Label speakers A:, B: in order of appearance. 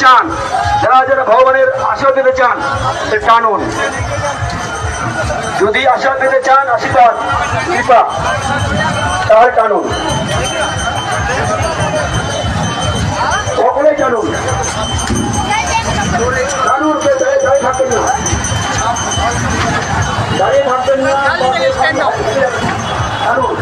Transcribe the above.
A: চান, যারা যারা ভগবানের আশীর্বাদ দিতে চান টানুন। যদি আশীর্বাদ দিতে চান, আশীর্বাদ কৃপা, তাহলে টানুন, সকলেই টানুন। টানুন, দাঁড়িয়ে থাকবেন না, দাঁড়িয়ে থাকবেন না, টানুন।